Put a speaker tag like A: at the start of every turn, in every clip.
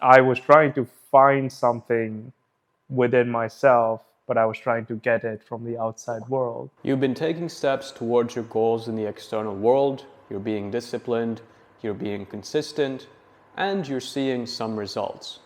A: I was trying to find something within myself, but I was trying to get it from the outside world.
B: You've been taking steps towards your goals in the external world, you're being disciplined, you're being consistent, and you're seeing some results.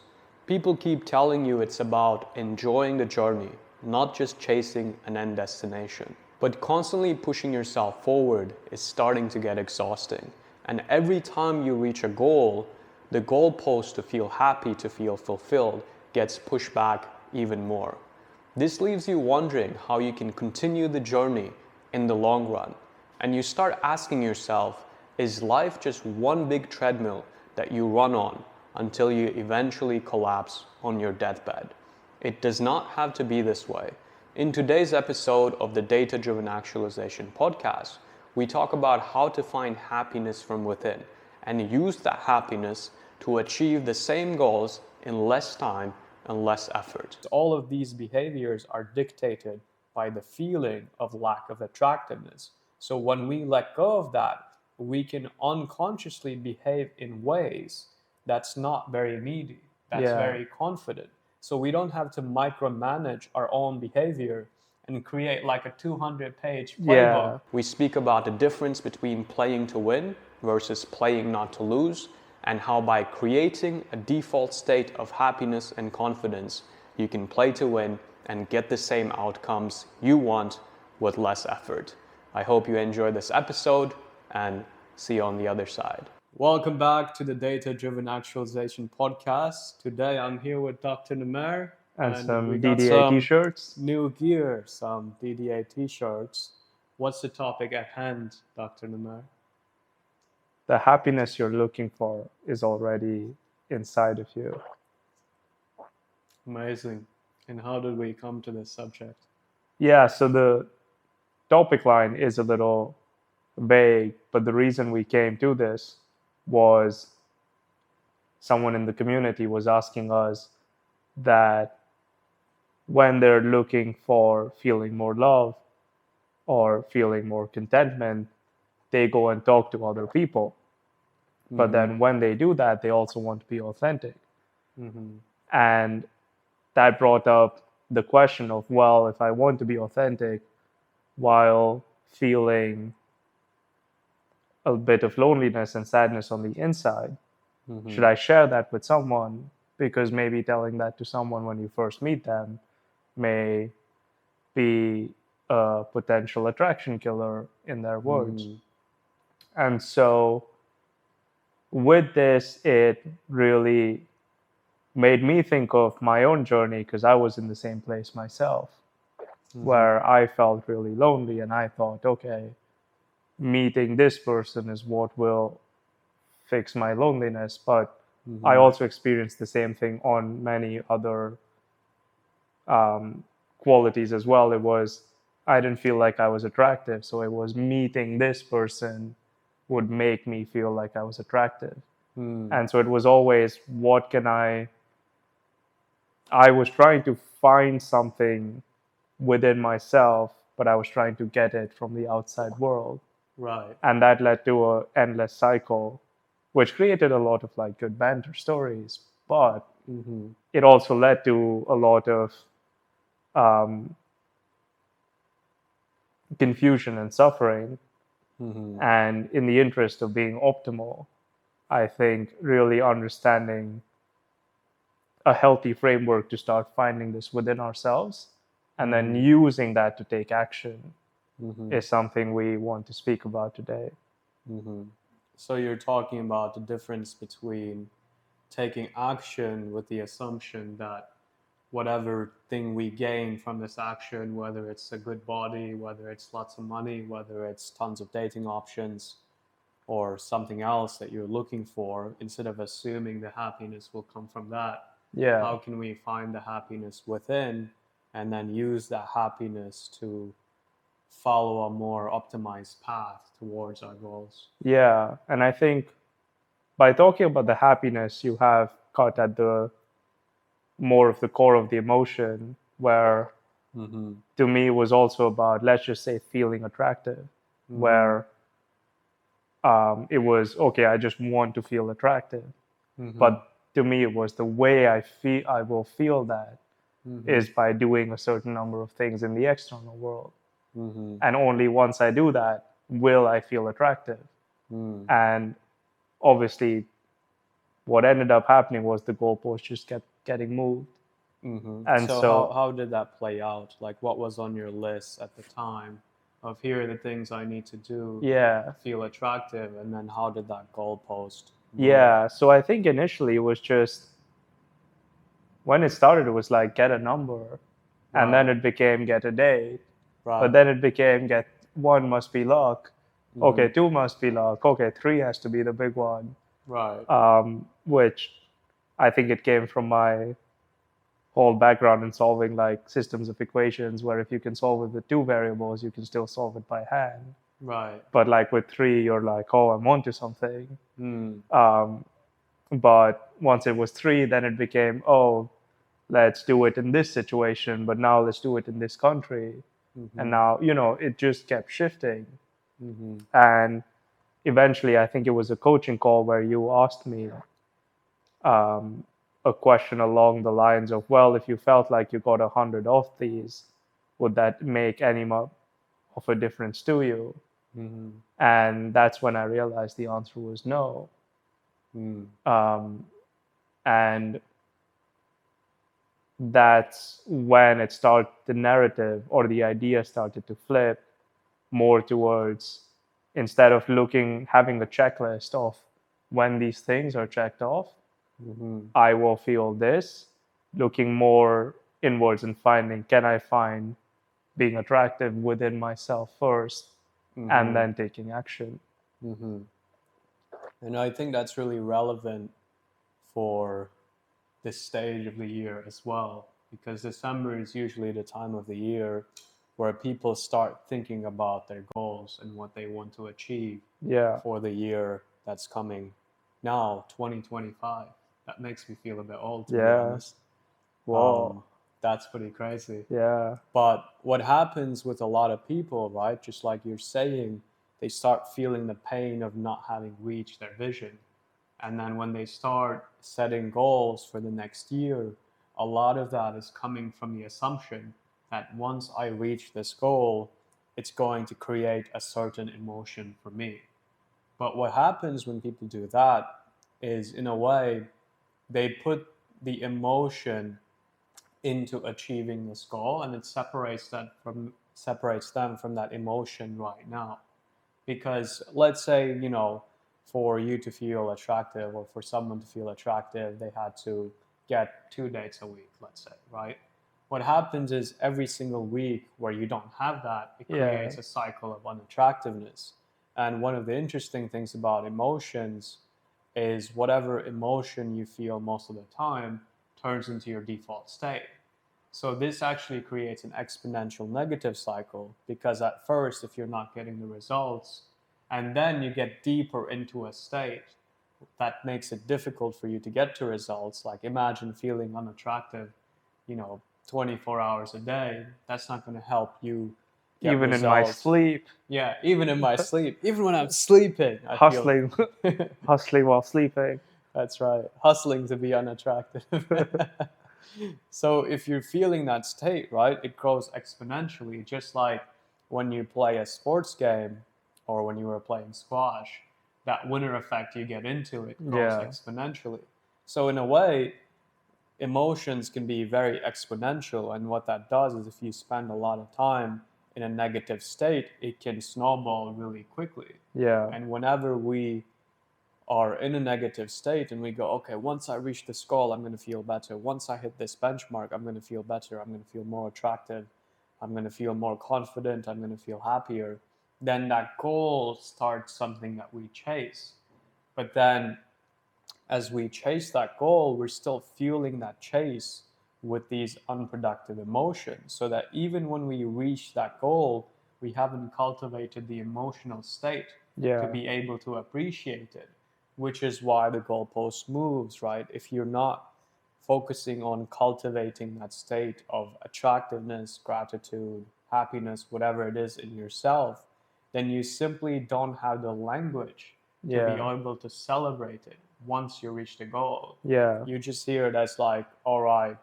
B: People keep telling you it's about enjoying the journey, not just chasing an end destination. But constantly pushing yourself forward is starting to get exhausting. And every time you reach a goal, the goalpost to feel happy, to feel fulfilled, gets pushed back even more. This leaves you wondering how you can continue the journey in the long run. And you start asking yourself, is life just one big treadmill that you run on until you eventually collapse on your deathbed? It does not have to be this way. In today's episode of the Data Driven Actualization Podcast, we talk about how to find happiness from within and use that happiness to achieve the same goals in less time and less effort.
A: All of these behaviors are dictated by the feeling of lack of attractiveness. So when we let go of that, we can unconsciously behave in ways that's not very needy, that's very confident. So we don't have to micromanage our own behavior and create like a 200-page playbook.
B: We speak about the difference between playing to win versus playing not to lose, and how by creating a default state of happiness and confidence, you can play to win and get the same outcomes you want with less effort. I hope you enjoyed this episode and see you on the other side. Welcome back to the Data Driven Actualization Podcast. Today I'm here with Dr. Namer.
A: And some DDA t-shirts.
B: New gear, some DDA t-shirts. What's the topic at hand, Dr. Namer?
A: The happiness you're looking for is already inside of you.
B: Amazing. And how did we come to this subject?
A: Yeah, so the topic line is a little vague, but the reason we came to this was someone in the community was asking us that when they're looking for feeling more love or feeling more contentment, they go and talk to other people. But then when they do that, they also want to be authentic. And that brought up the question of, well, if I want to be authentic while feeling a bit of loneliness and sadness on the inside, should I share that with someone? Because maybe telling that to someone when you first meet them may be a potential attraction killer in their words. And so with this, it really made me think of my own journey, because I was in the same place myself, where I felt really lonely, and I thought, okay, meeting this person is what will fix my loneliness. But I also experienced the same thing on many other qualities as well. It was, I didn't feel like I was attractive, so it was meeting this person would make me feel like I was attractive. And so it was always, what can I was trying to find something within myself, but I was trying to get it from the outside world.
B: Right.
A: And that led to an endless cycle, which created a lot of like good banter stories, but it also led to a lot of confusion and suffering. And in the interest of being optimal, I think really understanding a healthy framework to start finding this within ourselves and then using that to take action is something we want to speak about today.
B: So you're talking about the difference between taking action with the assumption that whatever thing we gain from this action, whether it's a good body, whether it's lots of money, whether it's tons of dating options, or something else that you're looking for, instead of assuming the happiness will come from that, how can we find the happiness within and then use that happiness to follow a more optimized path towards our goals?
A: Yeah, and I think by talking about the happiness, you have cut at the more of the core of the emotion, where to me it was also about, let's just say, feeling attractive, where it was, okay, I just want to feel attractive. But to me, it was the way I will feel that is by doing a certain number of things in the external world. And only once I do that will I feel attractive. And obviously, what ended up happening was the goalpost just kept getting moved. And
B: So how did that play out? Like, what was on your list at the time of here are the things I need to do
A: yeah,
B: to feel attractive, and then how did that goalpost move?
A: yeah. So I think initially it was just, when it started, it was like get a number, and then it became get a date, but then it became get one must be luck. Okay, two must be luck. Okay, three has to be the big one. Which I think it came from my whole background in solving like systems of equations, where if you can solve it with two variables, you can still solve it by hand. But like with three, you're like, oh, I'm onto something. But once it was three, then it became, oh, let's do it in this situation, but now let's do it in this country. And now, it just kept shifting. And eventually, I think it was a coaching call where you asked me a question along the lines of, well, if you felt like you got 100 of these, would that make any of a difference to you? And that's when I realized the answer was no. And that's when the narrative or the idea started to flip more towards, instead of having a checklist of when these things are checked off, I will feel this, looking more inwards and finding, can I find being attractive within myself first, and then taking action.
B: And I think that's really relevant for this stage of the year as well, because December is usually the time of the year where people start thinking about their goals and what they want to achieve for the year that's coming now, 2025. That makes me feel a bit old, to be honest.
A: Whoa.
B: That's pretty crazy.
A: Yeah.
B: But what happens with a lot of people, right, just like you're saying, they start feeling the pain of not having reached their vision. And then when they start setting goals for the next year, a lot of that is coming from the assumption that once I reach this goal, it's going to create a certain emotion for me. But what happens when people do that is, in a way, they put the emotion into achieving this goal, and it separates them from that emotion right now. Because let's say, for you to feel attractive, or for someone to feel attractive, they had to get 2 dates a week, let's say, right? What happens is every single week where you don't have that, it creates a cycle of unattractiveness. And one of the interesting things about emotions is whatever emotion you feel most of the time turns into your default state. So this actually creates an exponential negative cycle, because at first, if you're not getting the results, and then you get deeper into a state that makes it difficult for you to get to results, like imagine feeling unattractive, 24 hours a day, that's not going to help you get
A: even
B: results.
A: In my sleep.
B: Yeah, even in my sleep. Even when I'm sleeping, I
A: hustling
B: feel...
A: while sleeping.
B: That's right. Hustling to be unattractive. So if you're feeling that state, right, it grows exponentially, just like when you play a sports game or when you were playing squash, that winner effect you get into, it grows exponentially. So in a way, emotions can be very exponential, and what that does is if you spend a lot of time in a negative state, it can snowball really quickly. And whenever we are in a negative state and we go, okay, once I reach this goal, I'm going to feel better. Once I hit this benchmark, I'm going to feel better. I'm going to feel more attractive. I'm going to feel more confident. I'm going to feel happier. Then that goal starts something that we chase. But then as we chase that goal, we're still fueling that chase with these unproductive emotions, so that even when we reach that goal, we haven't cultivated the emotional state to be able to appreciate it, which is why the goalpost moves, right? If you're not focusing on cultivating that state of attractiveness, gratitude, happiness, whatever it is in yourself, then you simply don't have the language to be able to celebrate it. once you reach the goal.
A: Yeah.
B: You just hear it as like, all right,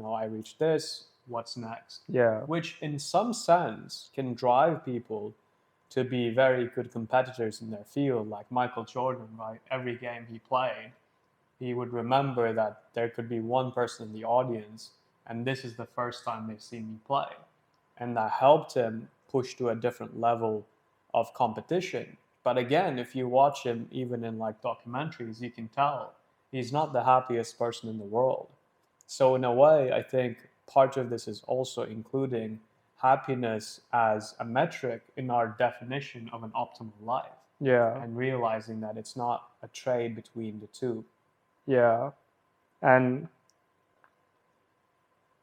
B: I reached this, what's next?
A: Yeah.
B: Which in some sense can drive people to be very good competitors in their field, like Michael Jordan, right? Every game he played, he would remember that there could be one person in the audience, and this is the first time they've seen me play. And that helped him push to a different level of competition. But again, if you watch him, even in like documentaries, you can tell he's not the happiest person in the world. So, in a way, I think part of this is also including happiness as a metric in our definition of an optimal life,
A: Yeah.
B: and realizing that it's not a trade between the two.
A: Yeah. And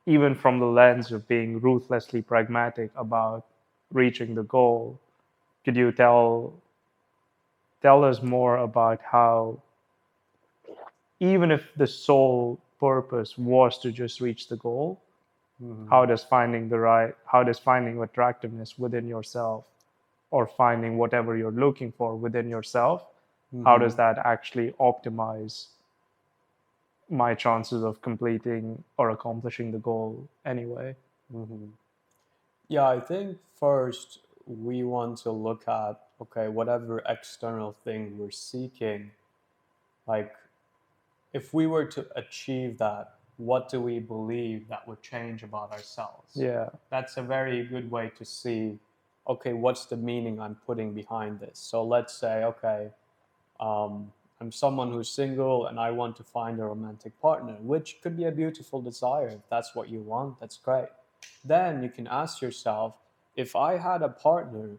A: even from the lens of being ruthlessly pragmatic about reaching the goal, could you tell us more about how, even if the sole purpose was to just reach the goal, how does finding attractiveness within yourself, or finding whatever you're looking for within yourself, how does that actually optimize my chances of completing or accomplishing the goal anyway?
B: Yeah, I think first we want to look at, okay, whatever external thing we're seeking, like if we were to achieve that, what do we believe that would change about ourselves?
A: Yeah.
B: That's a very good way to see, okay, what's the meaning I'm putting behind this? So let's say, okay, I'm someone who's single and I want to find a romantic partner, which could be a beautiful desire. If that's what you want, that's great. Then you can ask yourself, if I had a partner,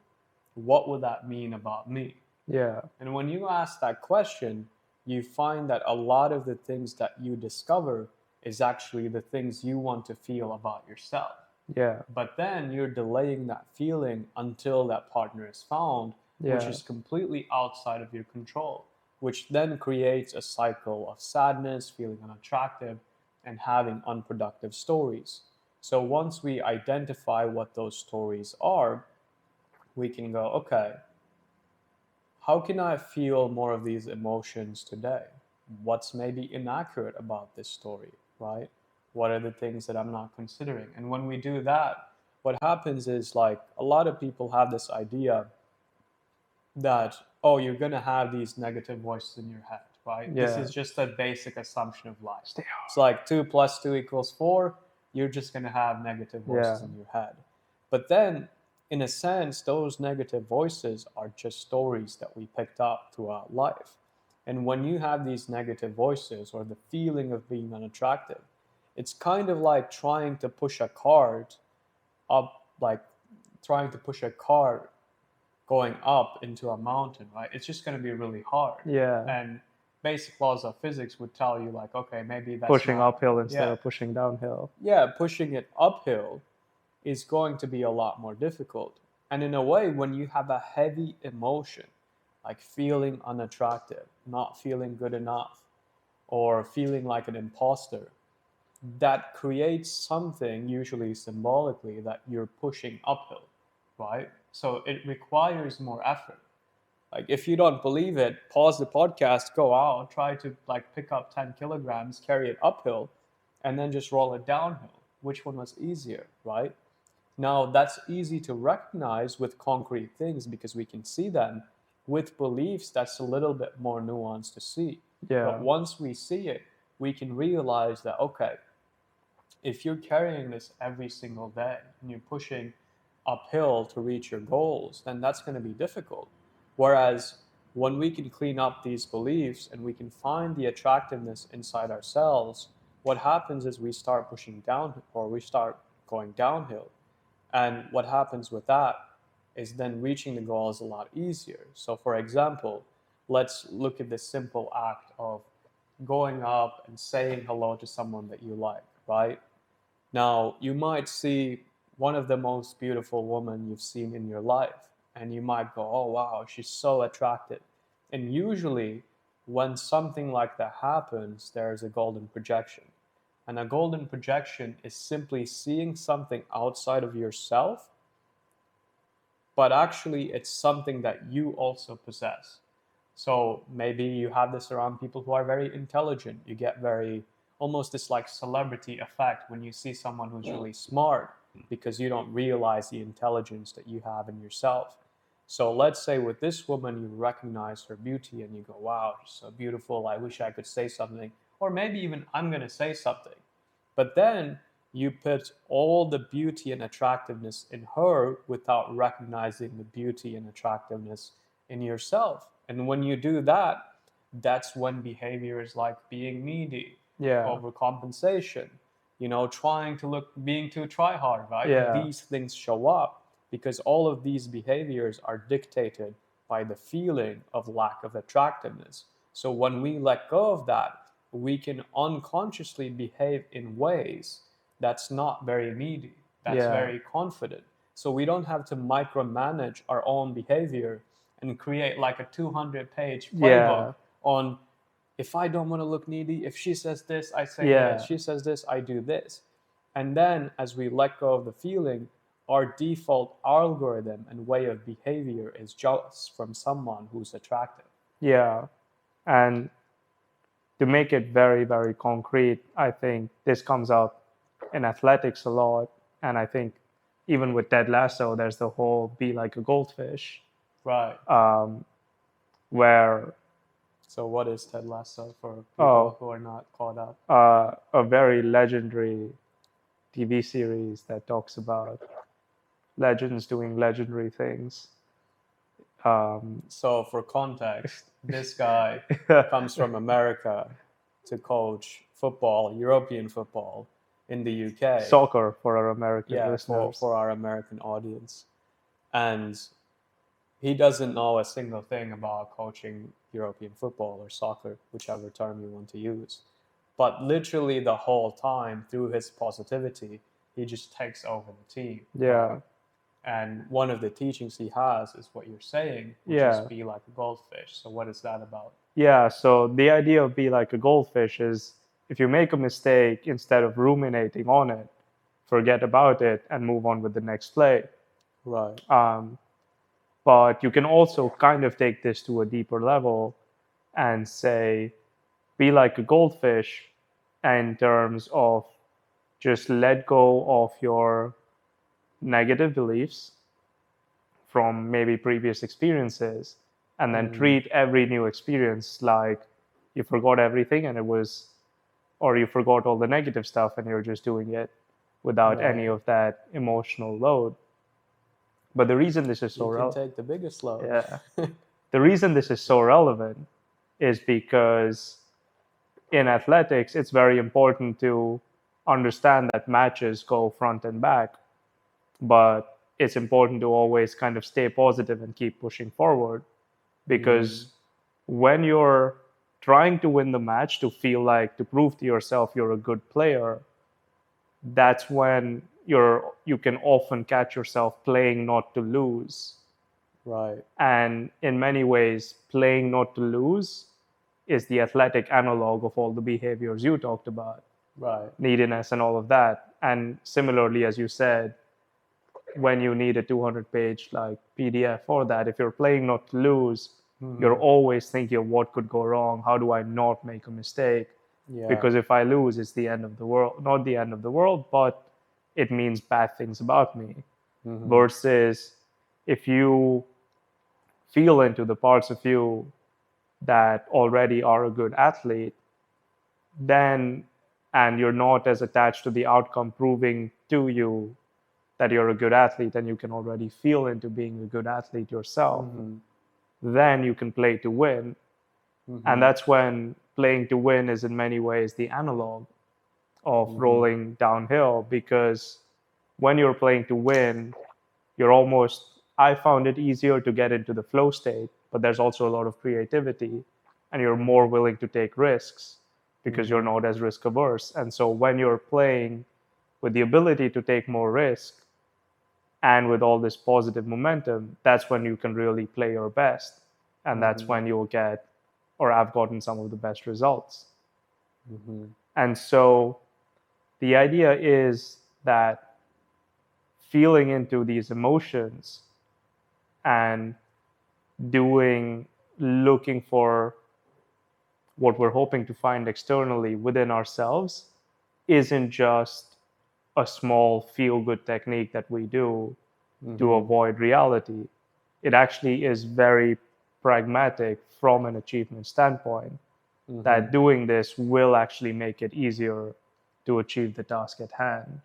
B: what would that mean about me?
A: Yeah.
B: And when you ask that question, you find that a lot of the things that you discover is actually the things you want to feel about yourself.
A: Yeah.
B: But then you're delaying that feeling until that partner is found, which
A: Yeah.
B: is completely outside of your control, which then creates a cycle of sadness, feeling unattractive, and having unproductive stories. So once we identify what those stories are, we can go, okay, how can I feel more of these emotions today? What's maybe inaccurate about this story, right? What are the things that I'm not considering? And when we do that, what happens is like a lot of people have this idea that, oh, you're going to have these negative voices in your head, right? This
A: Yeah.
B: is just a basic assumption of life.
A: Stay hard.
B: It's like 2 + 2 = 4. You're just going to have negative voices
A: Yeah.
B: in your head. But then, in a sense, those negative voices are just stories that we picked up throughout life. And when you have these negative voices or the feeling of being unattractive, it's kind of like trying to push a cart up, like trying to push a cart going up into a mountain, right? It's just going to be really hard.
A: Yeah.
B: And basic laws of physics would tell you, like, okay, maybe that's
A: Pushing
B: not,
A: uphill instead
B: yeah,
A: of pushing downhill.
B: yeah, pushing it uphill is going to be a lot more difficult. And in a way, when you have a heavy emotion, like feeling unattractive, not feeling good enough, or feeling like an imposter, that creates something, usually symbolically, that you're pushing uphill, right? So it requires more effort. Like if you don't believe it, pause the podcast, go out, try to like pick up 10 kilograms, carry it uphill, and then just roll it downhill. Which one was easier, right? Now that's easy to recognize with concrete things because we can see them. With beliefs, that's a little bit more nuanced to see.
A: Yeah.
B: But once we see it, we can realize that, okay, if you're carrying this every single day and you're pushing uphill to reach your goals, then that's going to be difficult. Whereas when we can clean up these beliefs and we can find the attractiveness inside ourselves, what happens is we start pushing down or we start going downhill. And what happens with that is then reaching the goal is a lot easier. So, for example, let's look at the simple act of going up and saying hello to someone that you like, right? Now, you might see one of the most beautiful women you've seen in your life, and you might go, oh, wow, she's so attractive. And usually, when something like that happens, there's a golden projection. And a golden projection is simply seeing something outside of yourself, but actually, it's something that you also possess. So maybe you have this around people who are very intelligent. You get very, almost this like celebrity effect when you see someone who's really smart because you don't realize the intelligence that you have in yourself. So let's say with this woman, you recognize her beauty and you go, wow, she's so beautiful. I wish I could say something. Or maybe even I'm going to say something. But then you put all the beauty and attractiveness in her without recognizing the beauty and attractiveness in yourself. And when you do that, that's when behaviors like being needy,
A: Yeah.
B: overcompensation, trying to look, being too try hard, right?
A: Yeah.
B: These things show up because all of these behaviors are dictated by the feeling of lack of attractiveness. So when we let go of that, we can unconsciously behave in ways that's not very needy, that's
A: Yeah.
B: very confident. So we don't have to micromanage our own behavior and create like a 200-page playbook on, if I don't want to look needy, if she says this, I say this, she says this, I do this. And then as we let go of the feeling, our default algorithm and way of behavior is just from someone who's attractive.
A: Yeah. And to make it very, very concrete, I think this comes up in athletics a lot. And I think even with Ted Lasso, there's the whole be like a goldfish.
B: Right.
A: Where.
B: So what is Ted Lasso for people who are not caught up?
A: A very legendary TV series that talks about legends doing legendary things.
B: So for context, this guy comes from America to coach football, European football in the UK.
A: Soccer for our American listeners.
B: For our American audience. And he doesn't know a single thing about coaching European football or soccer, whichever term you want to use. But literally the whole time, through his positivity, he just takes over the team.
A: Yeah.
B: Right? And one of the teachings he has is what you're saying, which is be like a goldfish. So what is that about?
A: Yeah, so the idea of be like a goldfish is if you make a mistake, instead of ruminating on it, forget about it and move on with the next play.
B: Right.
A: But you can also kind of take this to a deeper level and say, be like a goldfish in terms of just let go of your negative beliefs from maybe previous experiences and then treat every new experience like you forgot everything and it was, or you forgot all the negative stuff and you're just doing it without any of that emotional load. But the reason this is so
B: relevant, you can take the biggest load.
A: Yeah. The reason this is so relevant is because in athletics, it's very important to understand that matches go front and back, but it's important to always kind of stay positive and keep pushing forward, because when you're trying to win the match to feel like, to prove to yourself you're a good player, that's when you can often catch yourself playing not to lose.
B: Right.
A: And in many ways, playing not to lose is the athletic analog of all the behaviors you talked about.
B: Right.
A: Neediness and all of that. And similarly, as you said, when you need a 200-page like PDF for that, if you're playing not to lose, you're always thinking of what could go wrong. How do I not make a mistake?
B: Yeah.
A: Because if I lose, it's the end of the world. Not the end of the world, but it means bad things about me. Versus if you feel into the parts of you that already are a good athlete, then, and you're not as attached to the outcome proving to you that you're a good athlete, and you can already feel into being a good athlete yourself, then you can play to win. And that's when playing to win is in many ways the analog of rolling downhill, because when you're playing to win, I found it easier to get into the flow state, but there's also a lot of creativity and you're more willing to take risks because you're not as risk averse. And so when you're playing with the ability to take more risk and with all this positive momentum, that's when you can really play your best. And that's when you'll get, or I've gotten some of the best results. And so the idea is that feeling into these emotions and doing looking for what we're hoping to find externally within ourselves isn't just a small feel-good technique that we do to avoid reality. It actually is very pragmatic from an achievement standpoint, that doing this will actually make it easier to achieve the task at hand,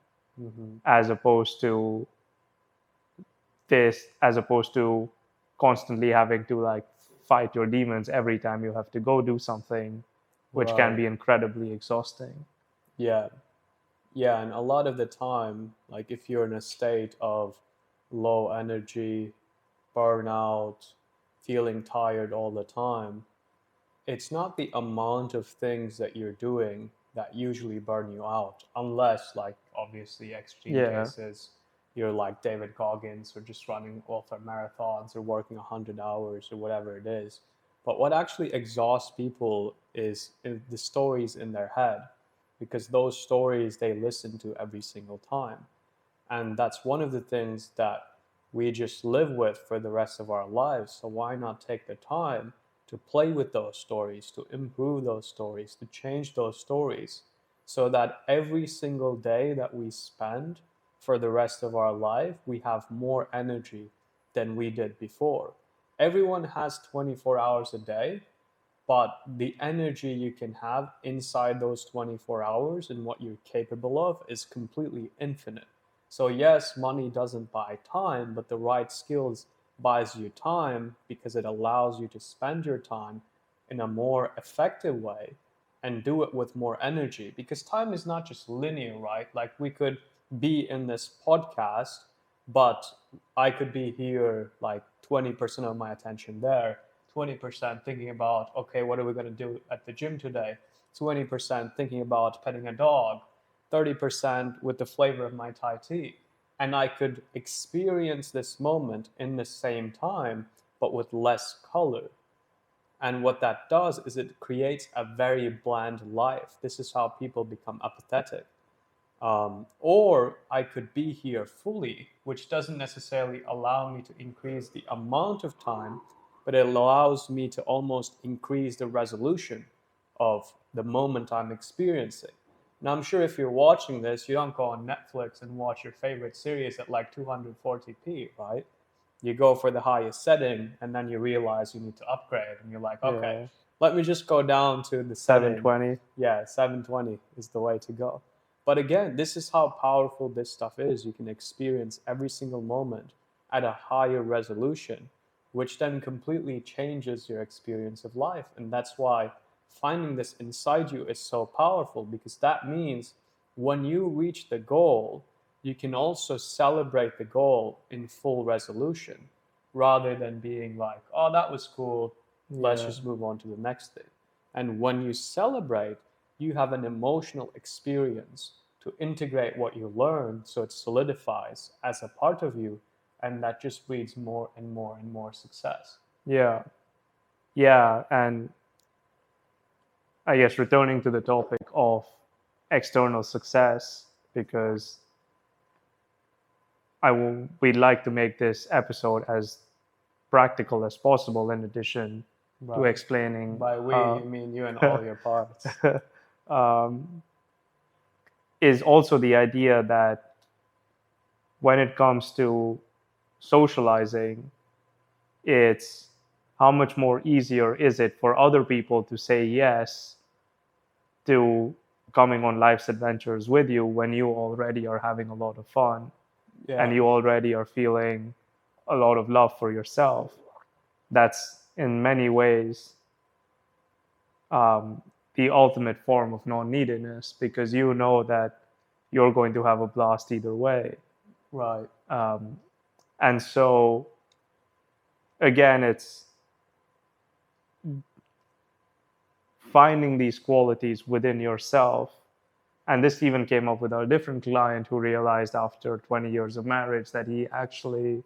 A: as opposed to constantly having to like fight your demons every time you have to go do something, which can be incredibly exhausting.
B: Yeah. Yeah, and a lot of the time, like if you're in a state of low energy, burnout, feeling tired all the time, it's not the amount of things that you're doing that usually burn you out, unless, like, obviously, extreme
A: Yeah.
B: cases, you're like David Goggins or just running ultra marathons or working 100 hours or whatever it is. But what actually exhausts people is the stories in their head, because those stories they listen to every single time. And that's one of the things that we just live with for the rest of our lives. So why not take the time to play with those stories, to improve those stories, to change those stories, so that every single day that we spend for the rest of our life, we have more energy than we did before. Everyone has 24 hours a day, but the energy you can have inside those 24 hours and what you're capable of is completely infinite. So yes, money doesn't buy time, but the right skills buys you time, because it allows you to spend your time in a more effective way and do it with more energy, because time is not just linear, right? Like we could be in this podcast, but I could be here like 20% of my attention there, 20% thinking about, okay, what are we going to do at the gym today? 20% thinking about petting a dog, 30% with the flavor of my Thai tea. And I could experience this moment in the same time, but with less color. And what that does is it creates a very bland life. This is how people become apathetic. Or I could be here fully, which doesn't necessarily allow me to increase the amount of time, but it allows me to almost increase the resolution of the moment I'm experiencing. Now, I'm sure if you're watching this, you don't go on Netflix and watch your favorite series at like 240p, right? You go for the highest setting, and then you realize you need to upgrade, and you're like, okay,
A: Yeah.
B: let me just go down to the setting.
A: 720.
B: Yeah, 720 is the way to go. But again, this is how powerful this stuff is. You can experience every single moment at a higher resolution, which then completely changes your experience of life. And that's why finding this inside you is so powerful, because that means when you reach the goal, you can also celebrate the goal in full resolution, rather than being like, oh, that was cool, let's
A: Yeah.
B: just move on to the next thing. And when you celebrate, you have an emotional experience to integrate what you learn, so it solidifies as a part of you, and that just breeds more and more and more success.
A: Yeah. Yeah. And I guess returning to the topic of external success, because we'd like to make this episode as practical as possible, in addition to
B: Right.
A: explaining
B: By we, you mean you and all your parts.
A: um, is also the idea that when it comes to socializing, it's how much more easier is it for other people to say yes to coming on life's adventures with you when you already are having a lot of fun and
B: Yeah.
A: you already are feeling a lot of love for yourself. That's in many ways the ultimate form of non-neediness, because you know that you're going to have a blast either way.
B: Right.
A: And so, again, it's finding these qualities within yourself. And this even came up with our different client who realized after 20 years of marriage that he actually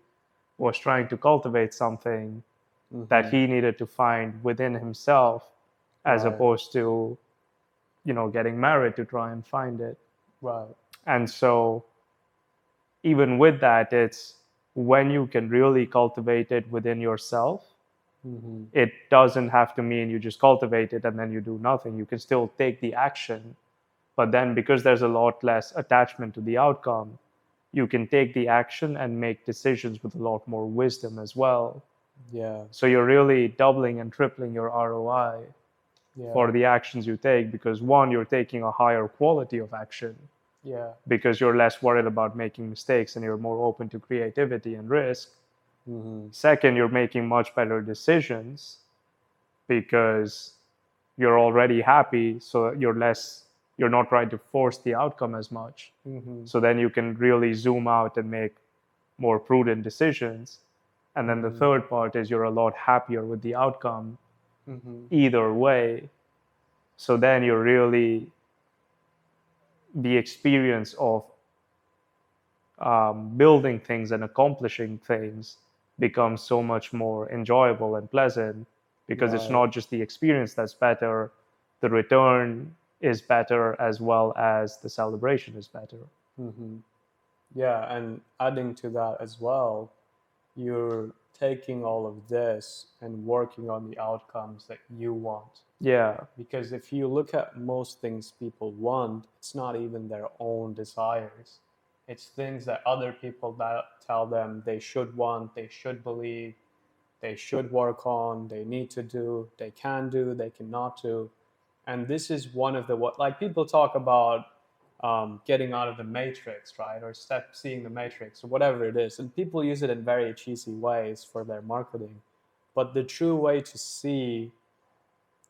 A: was trying to cultivate something that he needed to find within himself, as
B: Right.
A: opposed to, getting married to try and find it.
B: Right.
A: And so, even with that, it's when you can really cultivate it within yourself,
B: Mm-hmm.
A: It doesn't have to mean you just cultivate it and then you do nothing. You can still take the action, but then because there's a lot less attachment to the outcome, you can take the action and make decisions with a lot more wisdom as well.
B: Yeah.
A: So you're really doubling and tripling your ROI
B: Yeah.
A: for the actions you take, because one, you're taking a higher quality of action
B: Yeah.
A: because you're less worried about making mistakes and you're more open to creativity and risk.
B: Mm-hmm.
A: Second, you're making much better decisions because you're already happy, so you're not trying to force the outcome as much.
B: Mm-hmm.
A: So then you can really zoom out and make more prudent decisions. And then the
B: Mm-hmm.
A: third part is you're a lot happier with the outcome
B: Mm-hmm.
A: either way. So then you're really, the experience of building things and accomplishing things becomes so much more enjoyable and pleasant, because it's
B: Right.
A: not just the experience that's better, the return is better as well as the celebration is better.
B: Mm-hmm. Yeah, and adding to that as well, you're taking all of this and working on the outcomes that you want.
A: Yeah,
B: Because if you look at most things people want, it's not even their own desires. It's things that other people that tell them they should want, they should believe, they should work on, they need to do, they cannot do. And this is one of the what like people talk about getting out of the matrix, right? Or seeing the matrix or whatever it is. And people use it in very cheesy ways for their marketing. But the true way to see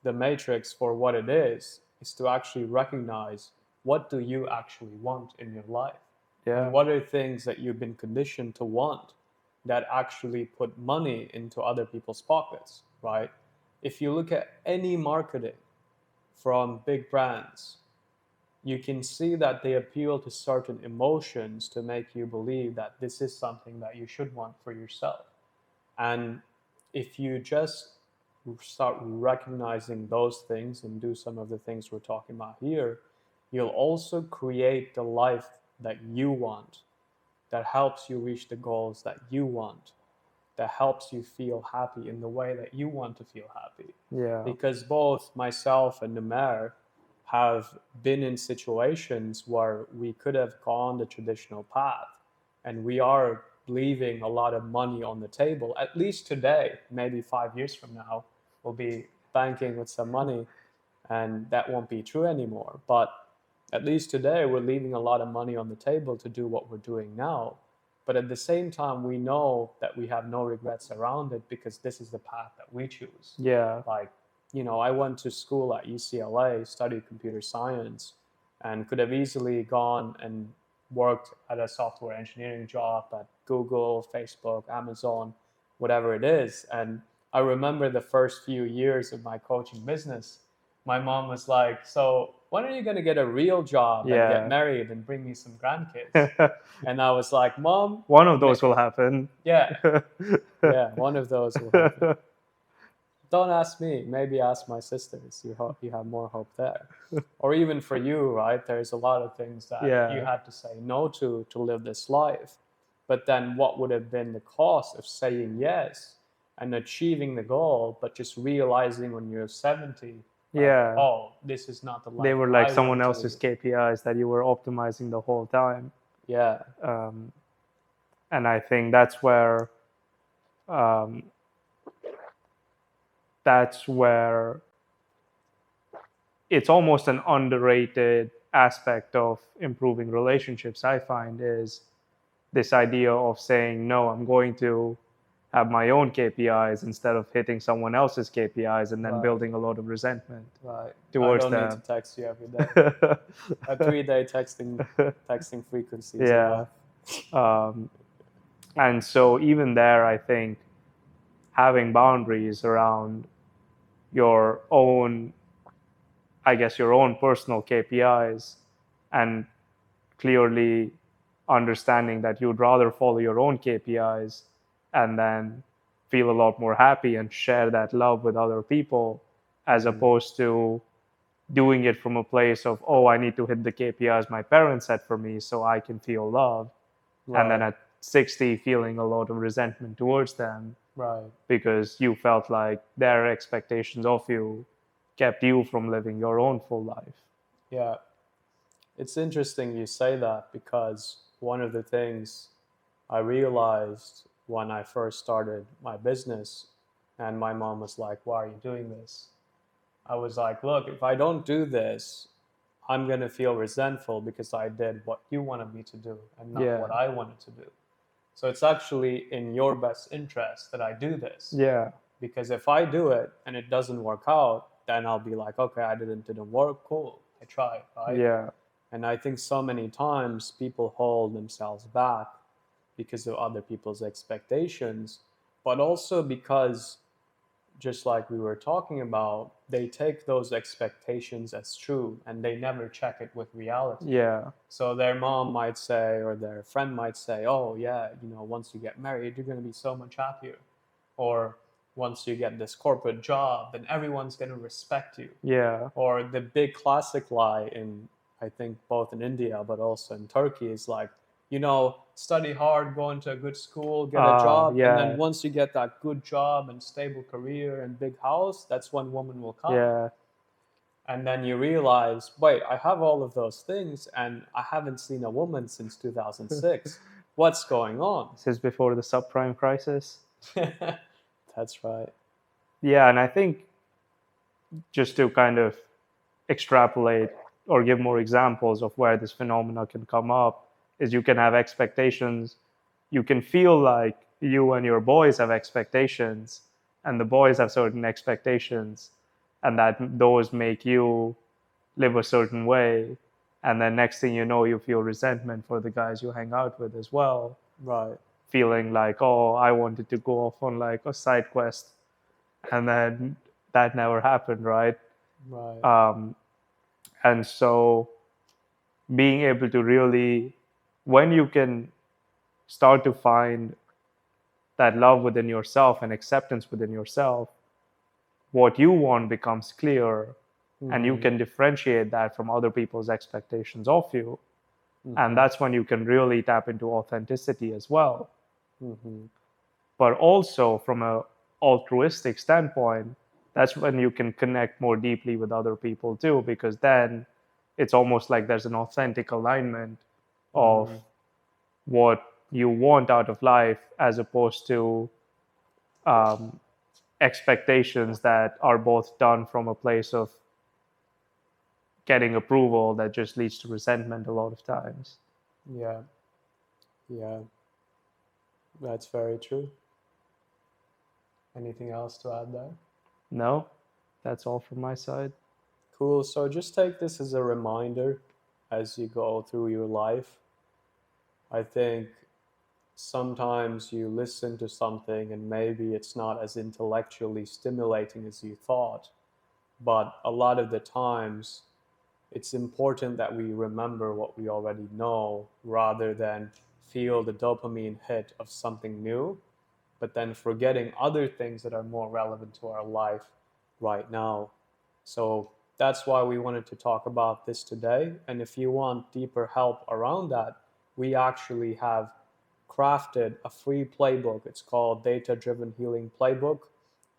B: the matrix for what it is to actually recognize what do you actually want in your life, and
A: yeah,
B: what are things that you've been conditioned to want that actually put money into other people's pockets, right? If you look at any marketing from big brands, you can see that they appeal to certain emotions to make you believe that this is something that you should want for yourself. And if you just start recognizing those things and do some of the things we're talking about here, you'll also create the life that you want, that helps you reach the goals that you want, that helps you feel happy in the way that you want to feel happy.
A: yeah,
B: Because both myself and Numer have been in situations where we could have gone the traditional path, and we are leaving a lot of money on the table. At least today, maybe 5 years from now, we'll be banking with some money, and that won't be true anymore. But at least today, we're leaving a lot of money on the table to do what we're doing now. But at the same time, we know that we have no regrets around it because this is the path that we choose.
A: yeah,
B: Like, I went to school at UCLA, studied computer science, and could have easily gone and worked at a software engineering job at Google, Facebook, Amazon, whatever it is. And I remember the first few years of my coaching business, my mom was like, "So when are you going to get a real job and get
A: yeah.
B: married and bring me some grandkids?" And I was like, "Mom,
A: One of those will happen.
B: yeah, yeah, one of those will happen. Don't ask me. Maybe ask my sisters. You have more hope there." Or even for you, right? There's a lot of things that you
A: Yeah,
B: had to say no to live this life. But then what would have been the cost of saying yes and achieving the goal, but just realizing when you're 70, like,
A: yeah.
B: oh, this is not the
A: They
B: life
A: were
B: that
A: like
B: I
A: someone
B: wanted to
A: else's
B: live.
A: KPIs that you were optimizing the whole time.
B: Yeah.
A: Um, and I think um, that's where it's almost an underrated aspect of improving relationships, I find, is this idea of saying, no, I'm going to have my own KPIs instead of hitting someone else's KPIs and then
B: Right.
A: building a lot of resentment
B: Right. I
A: towards
B: don't need to
A: them.
B: text you every day. A 3-day texting frequency is
A: Yeah.
B: enough.
A: Um, and so even there, I think having boundaries around your own, I guess, your own personal KPIs, and clearly understanding that you'd rather follow your own KPIs and then feel a lot more happy and share that love with other people, as opposed to doing it from a place of, oh, I need to hit the KPIs my parents set for me so I can feel love. And then
B: Right.
A: at 60, feeling a lot of resentment towards them.
B: Right.
A: because you felt like their expectations of you kept you from living your own full life.
B: Yeah. It's interesting you say that, because one of the things I realized when I first started my business, and my mom was like, "Why are you doing this?" I was like, "Look, if I don't do this, I'm going to feel resentful because I did what you wanted me to do and not
A: Yeah.
B: what I wanted to do. So it's actually in your best interest that I do this.
A: Yeah.
B: Because if I do it and it doesn't work out, then I'll be like, okay, didn't work. Cool. I tried, right?"
A: Yeah.
B: And I think so many times people hold themselves back because of other people's expectations, but also because, just like we were talking about, they take those expectations as true and they never check it with reality.
A: Yeah.
B: So their mom might say, or their friend might say, "Oh, yeah, once you get married, you're going to be so much happier." Or once you get this corporate job, then everyone's going to respect you.
A: Yeah.
B: Or the big classic lie in, I think, both in India but also in Turkey is like, study hard, go into a good school, get a job, and then
A: Yeah.
B: once you get that good job and stable career and big house, that's when woman will come.
A: Yeah.
B: And then you realize, wait, I have all of those things and I haven't seen a woman since 2006. What's going on?
A: This is before the subprime crisis.
B: That's right.
A: Yeah, and I think just to kind of extrapolate or give more examples of where this phenomena can come up is you can have expectations. You can feel like you and your boys have expectations, and the boys have certain expectations, and that those make you live a certain way. And then next thing you know, you feel resentment for the guys you hang out with as well,
B: Right.
A: feeling like, oh, I wanted to go off on like a side quest, and then that never happened, right?
B: Right.
A: And so being able to really, when you can start to find that love within yourself and acceptance within yourself, what you want becomes clear, and you can differentiate that from other people's expectations of you. And that's when you can really tap into authenticity as well. But also from a altruistic standpoint, that's when you can connect more deeply with other people too, because then it's almost like there's an authentic alignment of what you want out of life as opposed to um, expectations that are both done from a place of getting approval that just leads to resentment a lot of times.
B: Yeah. Yeah. That's very true. Anything else to add there?
A: No, that's all from my side.
B: Cool. So just take this as a reminder as you go through your life. I think sometimes you listen to something and maybe it's not as intellectually stimulating as you thought, but a lot of the times it's important that we remember what we already know rather than feel the dopamine hit of something new, but then forgetting other things that are more relevant to our life right now. So that's why we wanted to talk about this today. And if you want deeper help around that, we actually have crafted a free playbook. It's called Data Driven Healing Playbook.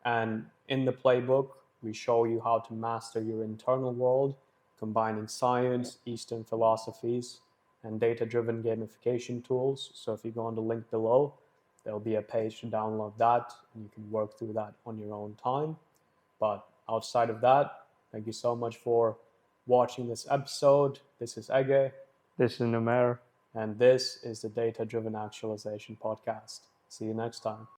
B: And in the playbook, we show you how to master your internal world, combining science, Eastern philosophies, and data driven gamification tools. So if you go on the link below, there'll be a page to download that, and you can work through that on your own time. But outside of that, thank you so much for watching this episode. This is Ege.
A: This is Numer.
B: And this is the Data Driven Actualization Podcast. See you next time.